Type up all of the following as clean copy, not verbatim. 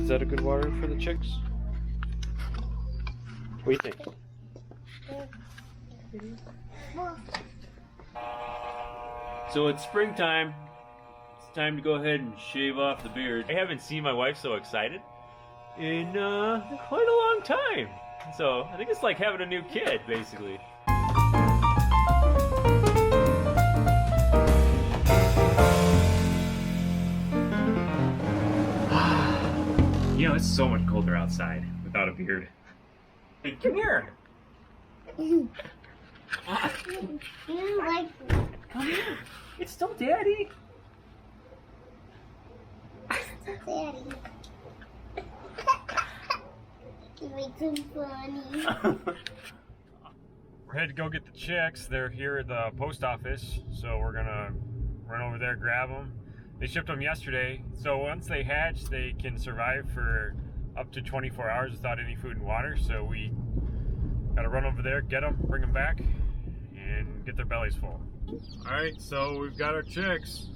Is that a good water for the chicks? What do you think? So it's springtime. It's time to go ahead and shave off the beard. I haven't seen my wife so excited in quite a long time. So I think it's like having a new kid, basically. You know, it's so much colder outside without a beard. Hey, come here. You like Come here. It's still Daddy. Daddy. You make him funny. We're headed to go get the chicks. They're here at the post office, so we're gonna run over there, grab them. They shipped them yesterday, so once they hatch, they can survive for up to 24 hours without any food and water. So we gotta run over there, get them, bring them back, and get their bellies full. All right, so we've got our chicks.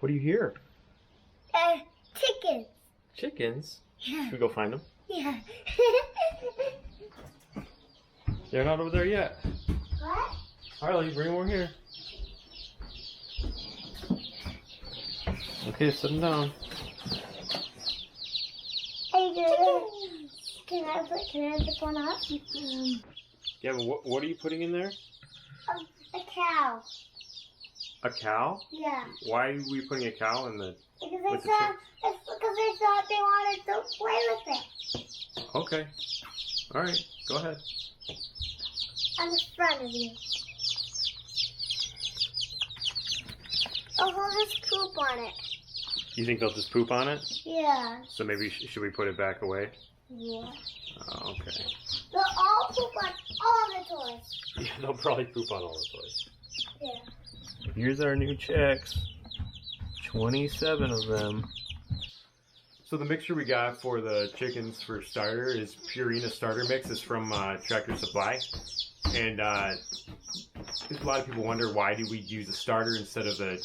What do you hear? Chickens. Chickens? Yeah. Should we go find them? Yeah. They're not over there yet. What? Harley, bring them over here. Okay, sit them down. Hey, girl. Can I put one up? Yeah, but what are you putting in there? A cow. A cow? Yeah. Why are we putting a cow in the... Because they thought they wanted to play with it. Okay. Alright, go ahead. I'm in front of you. Oh, he'll just poop on it. You think they'll just poop on it? Yeah. So maybe, should we put it back away? Yeah. Oh, okay. They'll all poop on all the toys. Yeah, they'll probably poop on all the toys. Yeah. Here's our new chicks. 27 of them. So the mixture we got for the chickens for starter is Purina starter mix. It's from Tractor Supply. And a lot of people wonder, why do we use a starter instead of the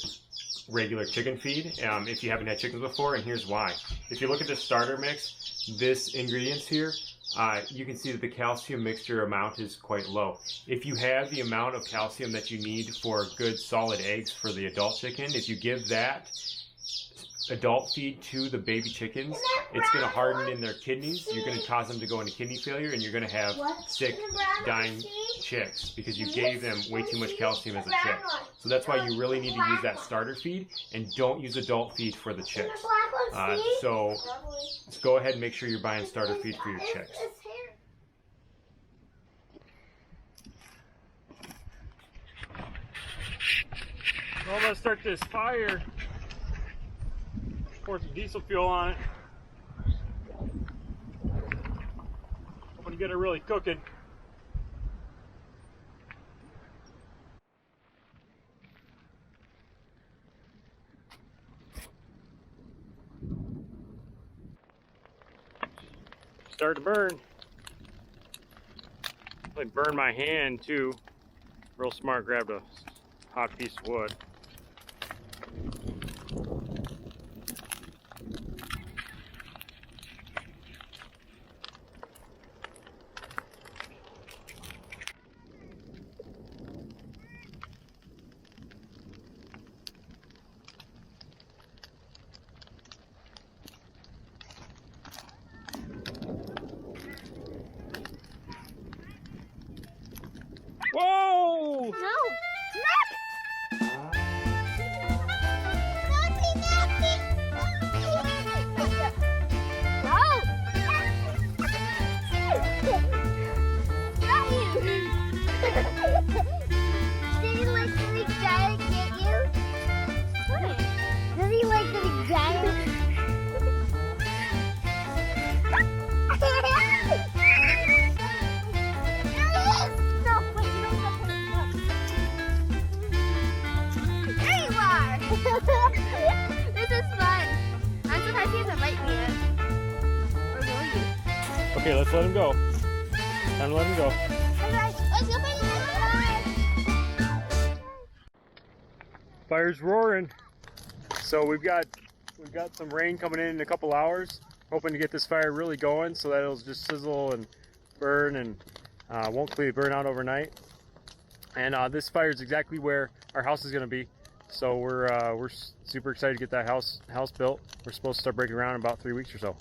regular chicken feed if you haven't had chickens before, and here's why. If you look at the starter mix, this ingredients here, you can see that the calcium mixture amount is quite low. If you have the amount of calcium that you need for good solid eggs for the adult chicken, if you give that adult feed to the baby chickens, it's going to harden in their kidneys. You're going to cause them to go into kidney failure, and you're going to have sick, dying chicks because you gave them way too much calcium as a chick. So that's why you really need to use that starter feed, and don't use adult feed for the chicks. So go ahead and make sure you're buying starter feed for your chicks. Well, let's start this fire. Pour some diesel fuel on it. Hoping to get it really cooking. Start to burn. I burned my hand too. Real smart, grabbed a hot piece of wood. Whoa! No! Did he like the big giant get you? What? Does he like the big giant? This is fun. I'm surprised he hasn't bite me yet. Or will you? Okay, let's let him go. Time to let him go. Let's go find the Fire's roaring. So we've got some rain coming in a couple hours. Hoping to get this fire really going so that it'll just sizzle and burn and won't completely burn out overnight. And this fire is exactly where our house is going to be. So we're super excited to get that house built. We're supposed to start breaking ground in about 3 weeks or so.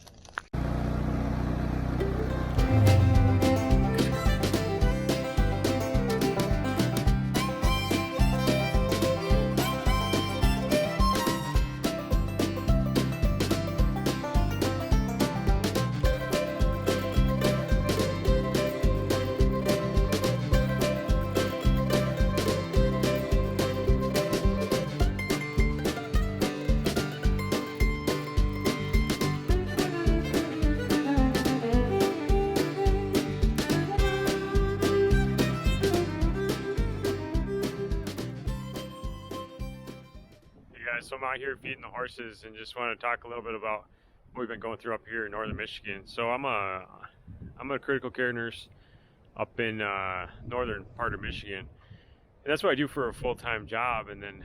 So I'm out here feeding the horses and just want to talk a little bit about what we've been going through up here in northern Michigan. So I'm a critical care nurse up in northern part of Michigan, and that's what I do for a full-time job, and then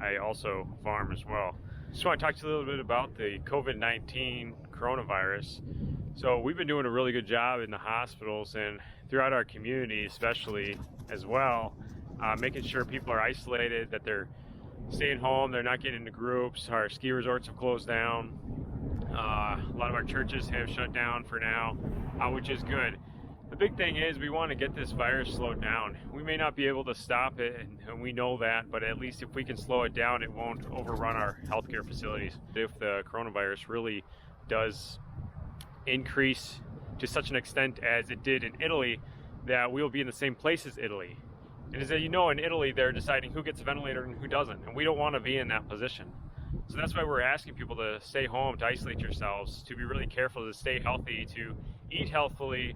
I also farm as well. Just want to talk to you a little bit about the COVID-19 coronavirus. So we've been doing a really good job in the hospitals and throughout our community especially as well, making sure people are isolated, that they're staying home, they're not getting into groups. Our ski resorts have closed down. A lot of our churches have shut down for now, which is good. The big thing is we want to get this virus slowed down. We may not be able to stop it, and we know that, but at least if we can slow it down, it won't overrun our healthcare facilities. If the coronavirus really does increase to such an extent as it did in Italy, that we'll be in the same place as Italy. And as you know, in Italy, they're deciding who gets a ventilator and who doesn't, and we don't want to be in that position. So that's why we're asking people to stay home, to isolate yourselves, to be really careful, to stay healthy, to eat healthfully,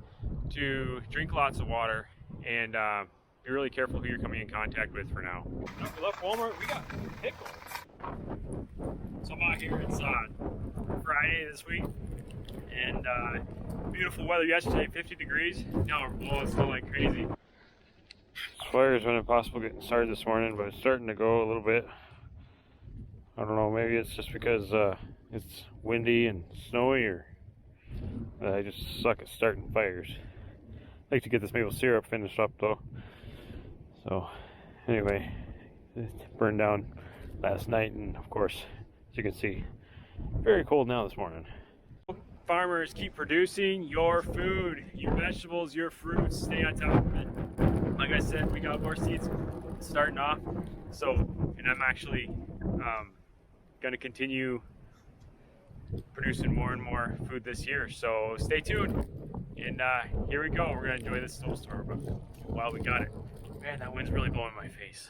to drink lots of water, and be really careful who you're coming in contact with for now. We left Walmart, we got pickles. So I'm out here, it's Friday this week, and beautiful weather yesterday, 50 degrees. Now we're blowing snow like crazy. Fire's been impossible getting started this morning, but it's starting to go a little bit. I don't know, maybe it's just because it's windy and snowy, or I just suck at starting fires. I like to get this maple syrup finished up though. So anyway, it burned down last night, and of course, as you can see, very cold now this morning. Farmers, keep producing your food, your vegetables, your fruits, stay on top of it. Like I said, we got more seeds starting off, so, and I'm actually going to continue producing more and more food this year, so stay tuned. And here we go, we're going to enjoy this snowstorm while we got it. Man, that wind's really blowing in my face.